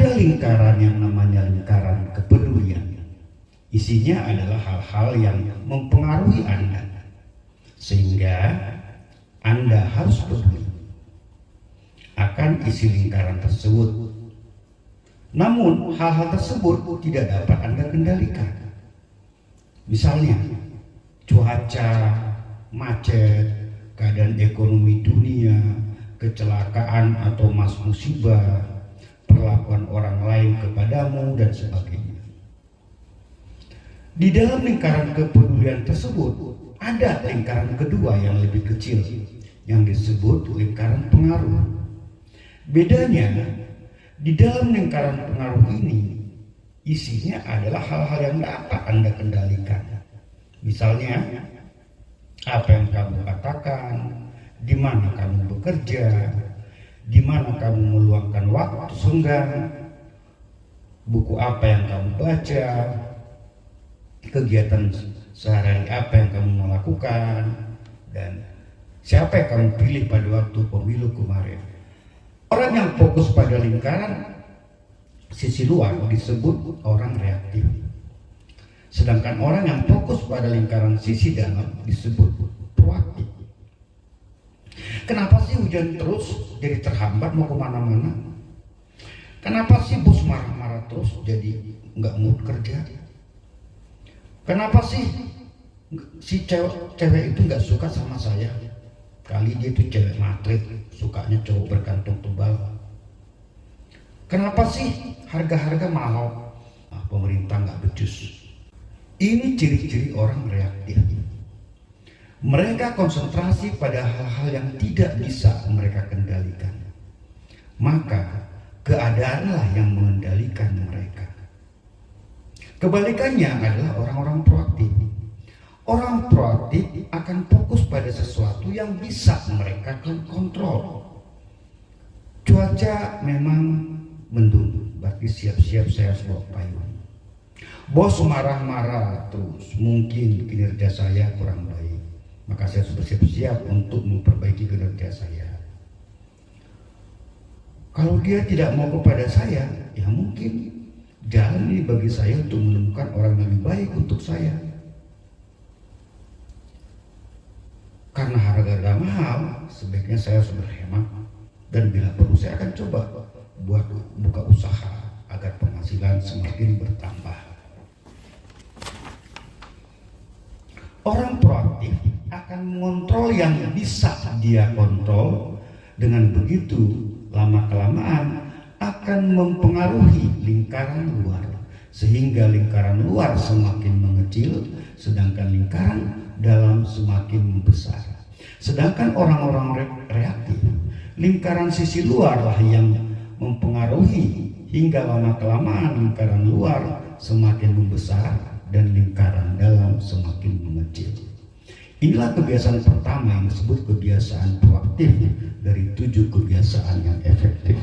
Ada lingkaran yang namanya lingkaran kepedulian. Isinya adalah hal-hal yang mempengaruhi Anda, sehingga Anda harus peduli akan isi lingkaran tersebut. Namun hal-hal tersebut tidak dapat Anda kendalikan. Misalnya cuaca, macet, keadaan ekonomi dunia, kecelakaan atau musibah, perlakuan orang lain kepadamu, dan sebagainya. Di dalam lingkaran kepedulian tersebut ada lingkaran kedua yang lebih kecil yang disebut lingkaran pengaruh. Bedanya, di dalam lingkaran pengaruh ini isinya adalah hal-hal yang dapat Anda kendalikan. Misalnya apa yang kamu katakan, di mana kamu bekerja, di mana kamu meluangkan waktu senggang, buku apa yang kamu baca, kegiatan sehari-hari apa yang kamu mau lakukan, dan siapa yang kamu pilih pada waktu pemilu kemarin. Orang yang fokus pada lingkaran sisi luar disebut orang reaktif. Sedangkan orang yang fokus pada lingkaran sisi dalam disebut proaktif. Kenapa sih hujan terus jadi terhambat mau kemana-mana? Kenapa sih bos marah-marah terus jadi nggak mood kerja? Kenapa sih si cewek itu nggak suka sama saya? Kali dia itu cewek matrik, sukanya cowok berkantong tebal. Kenapa sih harga-harga mahal? Pemerintah nggak becus. Ini ciri-ciri orang reaktif. Mereka konsentrasi pada hal-hal yang tidak bisa mereka kendalikan. Maka keadaanlah yang mengendalikan mereka. Kebalikannya adalah orang-orang proaktif. Orang proaktif akan fokus pada sesuatu yang bisa mereka kontrol. Cuaca memang mendung, berarti siap-siap saya harus bawa payung. Bos marah-marah terus, mungkin kinerja saya kurang baik, maka saya harus bersiap-siap untuk memperbaiki kinerja saya. Kalau dia tidak mau kepada saya, ya mungkin jalan ini bagi saya untuk menemukan orang yang lebih baik untuk saya. Karena harga mahal, sebaiknya saya harus berhemat, dan bila perlu saya akan coba buat buka usaha agar penghasilan semakin bertambah. Orang proaktif akan mengontrol yang bisa dia kontrol. Dengan begitu, lama-kelamaan akan mempengaruhi lingkaran luar, sehingga lingkaran luar semakin mengecil, sedangkan lingkaran dalam semakin membesar. Sedangkan orang-orang reaktif, lingkaran sisi luar lah yang mempengaruhi, hingga lama-kelamaan lingkaran luar semakin membesar dan lingkaran dalam semakin mengecil. Inilah kebiasaan pertama yang disebut kebiasaan proaktif dari 7 kebiasaan yang efektif.